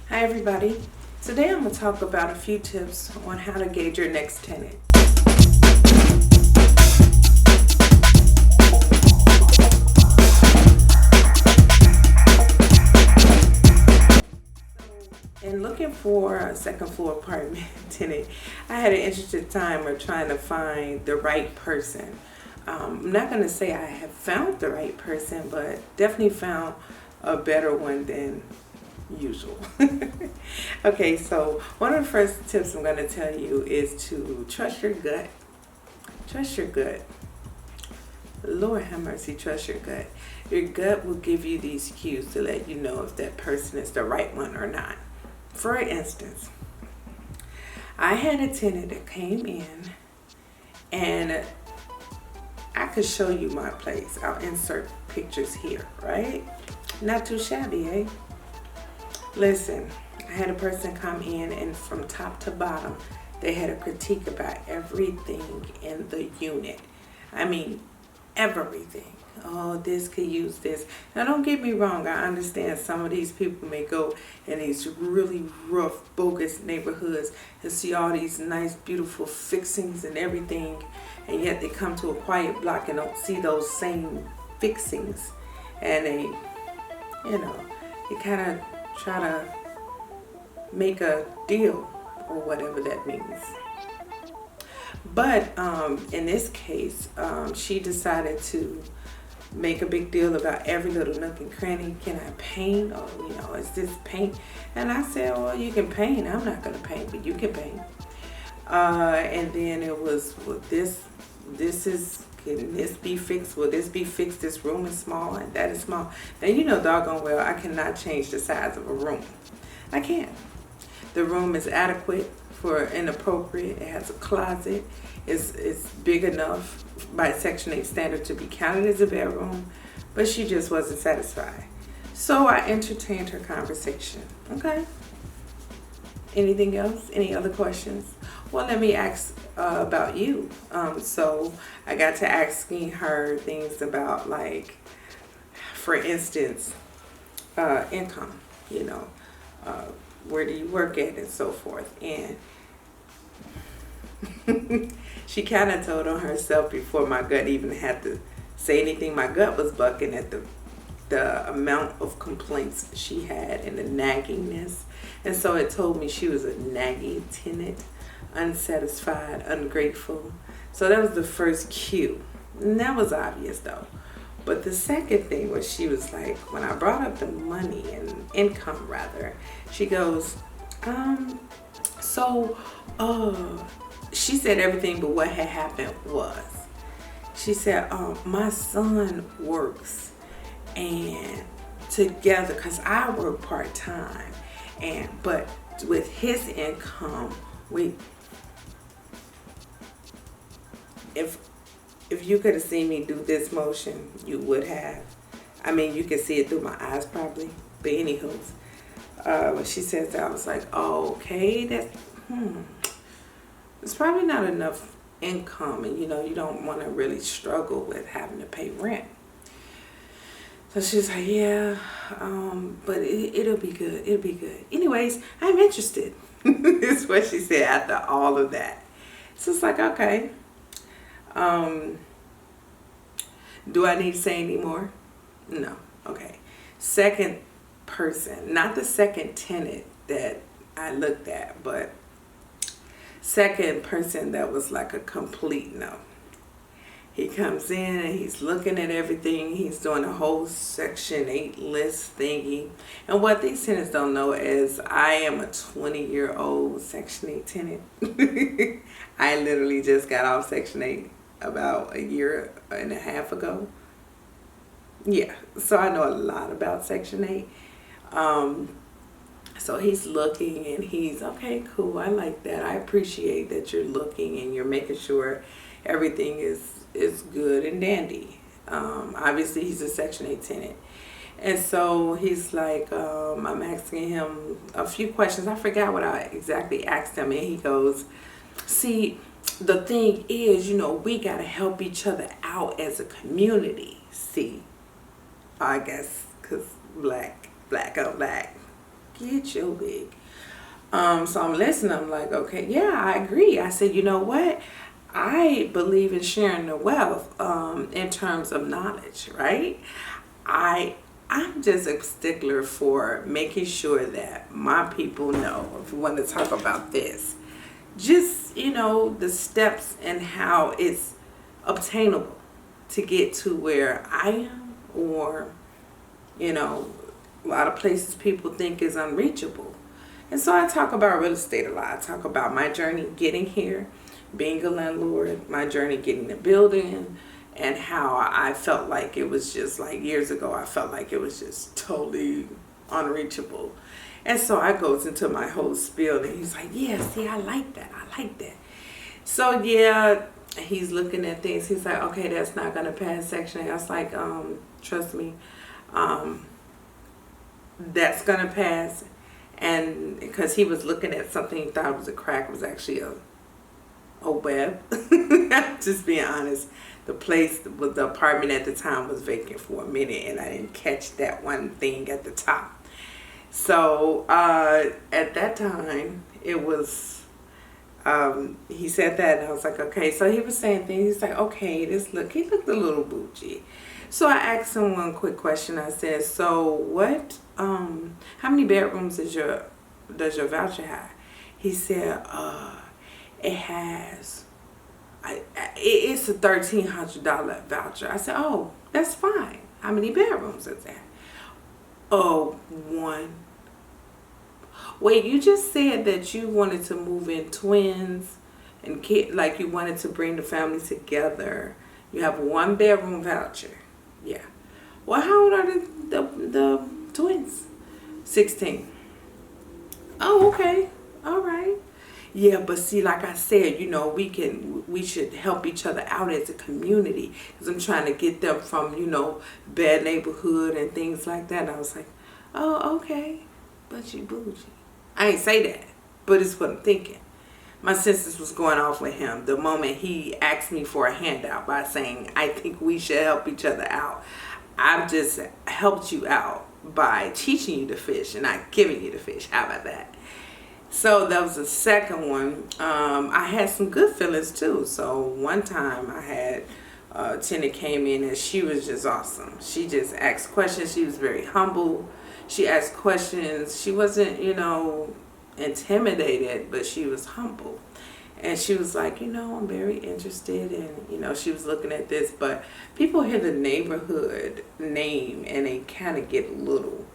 Hi everybody. Today I'm going to talk about a few tips on how to gauge your next tenant. In looking for a second floor apartment tenant, I had an interesting time of trying to find the right person. I'm not going to say I have found the right person, but definitely found a better one than usual. Okay, so one of the first tips I'm going to tell you is to trust your gut. Trust your gut. Lord have mercy, trust your gut. Your gut will give you these cues to let you know if that person is the right one or not. For instance, I had a tenant that came in, and I could show you my place. I'll insert pictures here, right? Not too shabby, eh? Listen, I had a person come in, and from top to bottom, they had a critique about everything in the unit. I mean, everything. Oh, this could use this. Now, don't get me wrong. I understand some of these people may go in these really rough, bogus neighborhoods and see all these nice, beautiful fixings and everything, and yet they come to a quiet block and don't see those same fixings, and they, they kind of try to make a deal or whatever that means. But in this case, she decided to make a big deal about every little nook and cranny. Can I paint? Or, is this paint? And I said, well, you can paint. I'm not going to paint, but you can paint. And then it was, well, can this be fixed? Will this be fixed? This room is small and that is small. And doggone well, I cannot change the size of a room. I can't. The room is adequate for inappropriate. It has a closet. It's big enough by Section 8 standard to be counted as a bedroom, but she just wasn't satisfied. So I entertained her conversation. Okay. Anything else? Any other questions? Well, let me ask about you. So I got to asking her things about, like, for instance, income, where do you work at and so forth. And she kind of told on herself before my gut even had to say anything. My gut was bucking at the amount of complaints she had and the naggingness. And so it told me she was a naggy tenant, unsatisfied, ungrateful. So that was the first cue. And that was obvious though. But the second thing was, she was like, when I brought up the money and income rather, she goes, she said everything but what had happened was, she said, my son works and together, because I work part-time, but with his income, if you could have seen me do this motion, you would have. I mean, you could see it through my eyes probably. But anywho, when she said that, I was like, oh, okay, it's probably not enough income, and you don't want to really struggle with having to pay rent. So she's like, yeah, but it'll be good. It'll be good. Anyways, I'm interested. Is what she said after all of that. So it's like, okay. Do I need to say any more? No. Okay. Second person, not the second tenant that I looked at, but second person that was like a complete no. He comes in and he's looking at everything. He's doing a whole Section 8 list thingy. And what these tenants don't know is I am a 20-year-old Section 8 tenant. I literally just got off Section 8 about a year and a half ago. Yeah, so I know a lot about Section 8. So he's looking and he's, okay, cool, I like that. I appreciate that you're looking and you're making sure everything is good and dandy. Obviously, he's a Section 8 tenant. And so he's like, I'm asking him a few questions. I forgot what I exactly asked him. And he goes, see, the thing is, we got to help each other out as a community. See, I guess because black on black. Get your wig. So I'm listening. I'm like, okay, yeah, I agree. I said, you know what? I believe in sharing the wealth in terms of knowledge, right? I'm just a stickler for making sure that my people know, if we want to talk about this, just, the steps and how it's obtainable to get to where I am, or, a lot of places people think is unreachable. And so I talk about real estate a lot. I talk about my journey getting here, being a landlord, my journey getting the building, and how I felt like it was just like years ago, I felt like it was just totally unreachable. And so I goes into my whole spiel, and he's like, yeah, see, I like that. I like that. So yeah, he's looking at things. He's like, okay, that's not going to pass Section 8. I was like, trust me, that's going to pass. And because he was looking at something he thought was a crack, was actually a web. Just being honest, the apartment at the time was vacant for a minute, and I didn't catch that one thing at the top. So at that time, it was, he said that, and I was like, okay. So he was saying things. He's like, okay, he looked a little bougie. So I asked him one quick question. I said, so what, how many bedrooms does your voucher have? He said, it has, it's a $1,300 voucher. I said, oh, that's fine. How many bedrooms is that? Oh, one. Wait, you just said that you wanted to move in twins and like you wanted to bring the family together. You have 1 bedroom voucher. Yeah. Well, how old are the twins? 16. Oh, okay. All right. Yeah, but see, like I said, we should help each other out as a community, because I'm trying to get them from, bad neighborhood and things like that. And I was like, oh, okay, but you bougie. I ain't say that, but it's what I'm thinking. My senses was going off with him the moment he asked me for a handout by saying, I think we should help each other out. I've just helped you out by teaching you to fish and not giving you the fish. How about that? So that was the second one. I had some good feelings too. So one time I had a tenant came in, and she was just awesome. She just asked questions. She was very humble. She asked questions. She wasn't, intimidated, but she was humble. And she was like, I'm very interested in, she was looking at this, but people hear the neighborhood name and they kind of get a little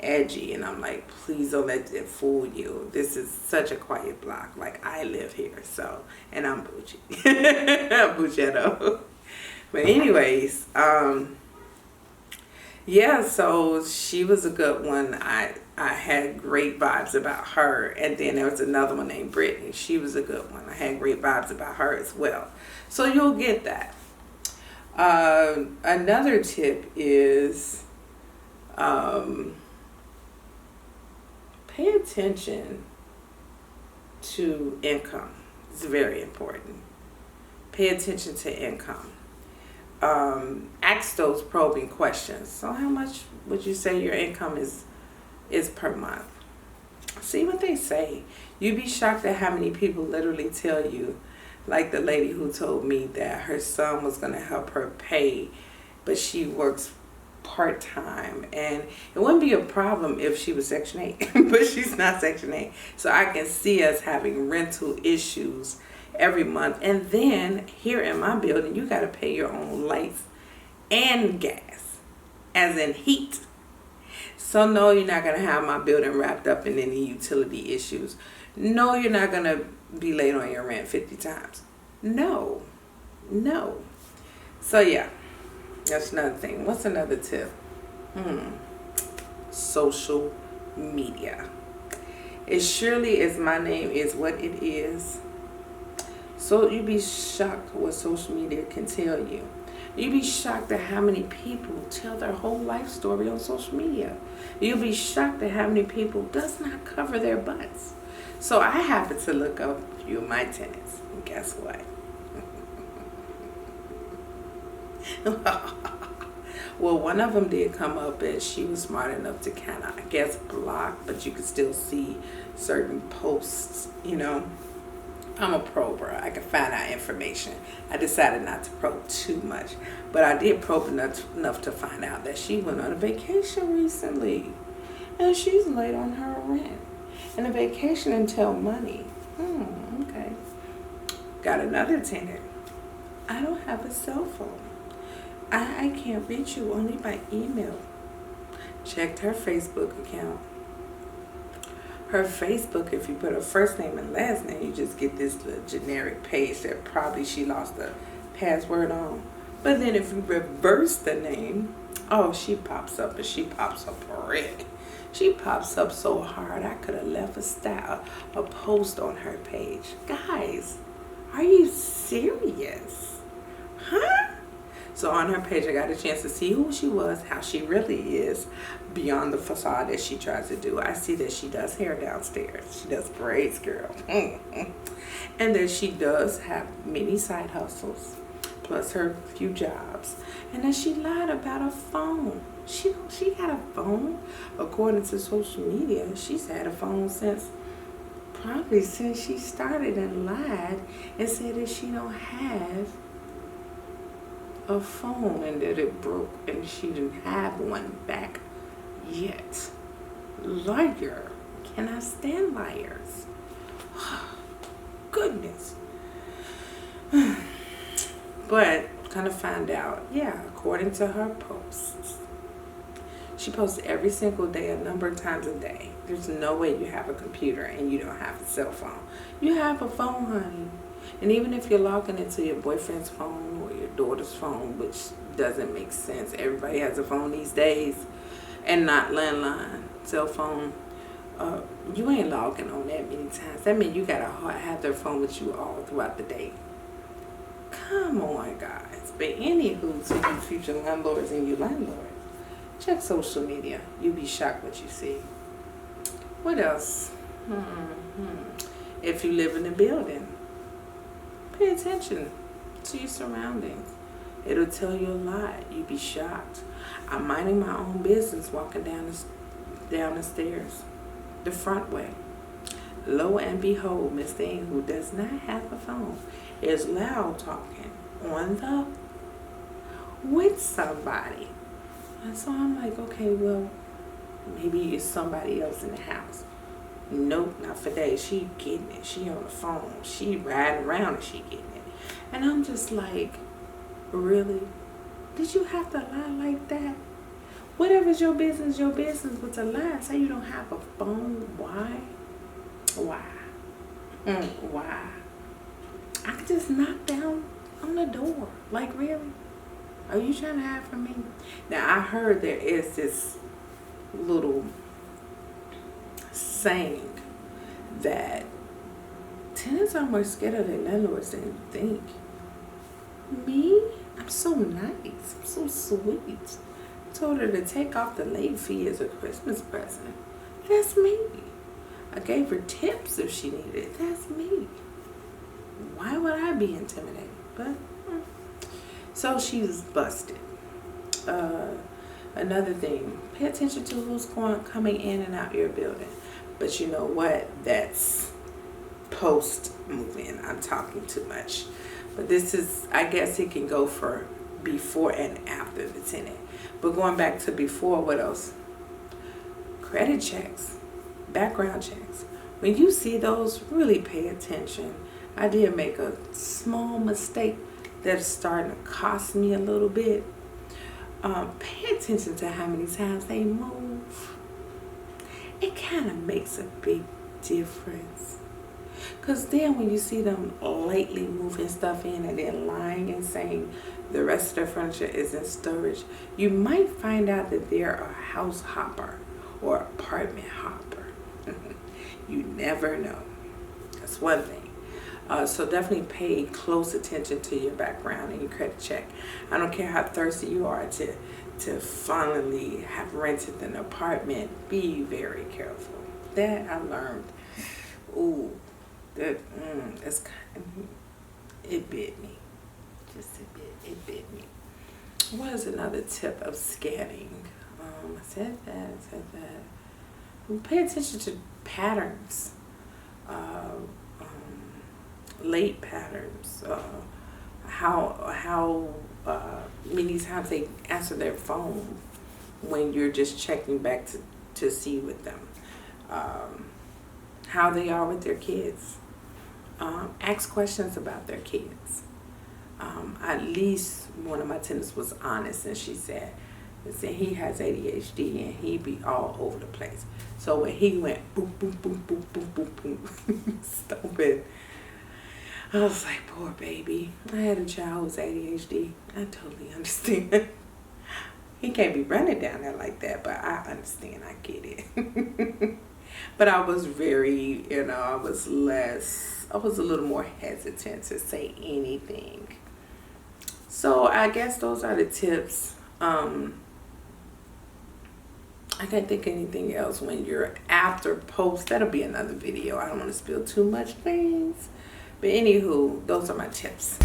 edgy, and I'm like, please don't let it fool you. This is such a quiet block. Like, I live here, so, and I'm bougie. I'm bougetto. But anyways, yeah, so she was a good one. I had great vibes about her. And then there was another one named Brittany. She was a good one. I had great vibes about her as well. So you'll get that. Another tip is pay attention to income. It's very important. Pay attention to income. Ask those probing questions. So how much would you say your income is per month? See what they say. You'd be shocked at how many people literally tell you, like the lady who told me that her son was going to help her pay, but she works part-time, and it wouldn't be a problem if she was Section 8, but she's not Section 8. So I can see us having rental issues every month. And then here in my building, you got to pay your own lights and gas, as in heat. So no, you're not going to have my building wrapped up in any utility issues. No, you're not going to be late on your rent 50 times. No. So yeah, that's another thing. What's another tip? Social media. As surely as my name is what it is, so you'd be shocked what social media can tell you. You'd be shocked at how many people tell their whole life story on social media. You'll be shocked at how many people does not cover their butts. So I happen to look up a few of my tenants, and guess what? Well, one of them did come up, and she was smart enough to kind of, I guess, block, but you could still see certain posts, you know. I'm a prober. I can find out information. I decided not to probe too much, but I did probe enough to find out that she went on a vacation recently, and she's late on her rent. And a vacation entail money. Okay. Got another tenant. I don't have a cell phone. I can't reach you only by email. Checked her Facebook account. Her Facebook, if you put her first name and last name, you just get this little generic page that probably she lost the password on. But then if you reverse the name, oh, she pops up, and she pops up red. She pops up so hard I could have left a post on her page. Guys, are you serious? Huh? So on her page, I got a chance to see who she was, how she really is, beyond the facade that she tries to do. I see that she does hair downstairs. She does braids, girl. And that she does have many side hustles, plus her few jobs. And that she lied about a phone. She had a phone. According to social media, she's had a phone probably since she started, and lied and said that she don't have a phone and that it broke and she didn't have one back yet. Liar. Can I stand liars? Goodness. But kind of find out, yeah, according to her posts, she posts every single day, a number of times a day. There's no way you have a computer and you don't have a cell phone. You have a phone, honey. And even if you're logging into your boyfriend's phone or your daughter's phone, which doesn't make sense. Everybody has a phone these days, and not landline, cell phone. You ain't logging on that many times. That means you gotta have their phone with you all throughout the day. Come on, guys. But anywho, to you future landlords and you landlords, check social media. You'll be shocked what you see. What else? If you live in a building, pay attention to your surroundings. It'll tell you a lot. You'd be shocked. I'm minding my own business, walking down the stairs, the front way. Lo and behold, Miss Thing, who does not have a phone, is loud talking with somebody. And so I'm like, okay, well, maybe it's somebody else in the house. Nope, not for days. She getting it. She on the phone. She riding around and she getting it. And I'm just like, really? Did you have to lie like that? Whatever's your business, but to lie, say you don't have a phone. Why? Why? I could just knock down on the door. Like, really? Are you trying to hide from me? Now, I heard there is this little saying that tenants are more scared of their landlords than you think. Me? I'm so nice. I'm so sweet. Told her to take off the late fee as a Christmas present. That's me. I gave her tips if she needed it. That's me. Why would I be intimidated? But so she was busted. Another thing, pay attention to who's coming in and out your building. But you know what? That's post move-in. I'm talking too much. But this is, I guess it can go for before and after the tenant. But going back to before, what else? Credit checks, background checks. When you see those, really pay attention. I did make a small mistake that's starting to cost me a little bit. Pay attention to how many times they move. It kind of makes a big difference. Because then when you see them lately moving stuff in and then lying and saying the rest of their furniture is in storage, you might find out that they're a house hopper or apartment hopper. You never know. That's one thing. So definitely pay close attention to your background and your credit check. I don't care how thirsty you are to finally have rented an apartment. Be very careful. That I learned. Ooh, that it's kind of, it bit me. Just a bit. It bit me. What is another tip of scanning? I said that. Pay attention to patterns, late patterns, how many times they answer their phone when you're just checking back to see with them, how they are with their kids. Ask questions about their kids. At least one of my tenants was honest, and she said he has ADHD and he be all over the place. So when he went boom, boom, boom, boom, boom, boom, boom, stomping, I was like, poor baby. I had a child who's ADHD. I totally understand. He can't be running down there like that, but I understand. I get it. But I was very, I was a little more hesitant to say anything. So I guess those are the tips. I can't think of anything else when you're after post. That'll be another video. I don't want to spill too much things. But anywho, those are my tips.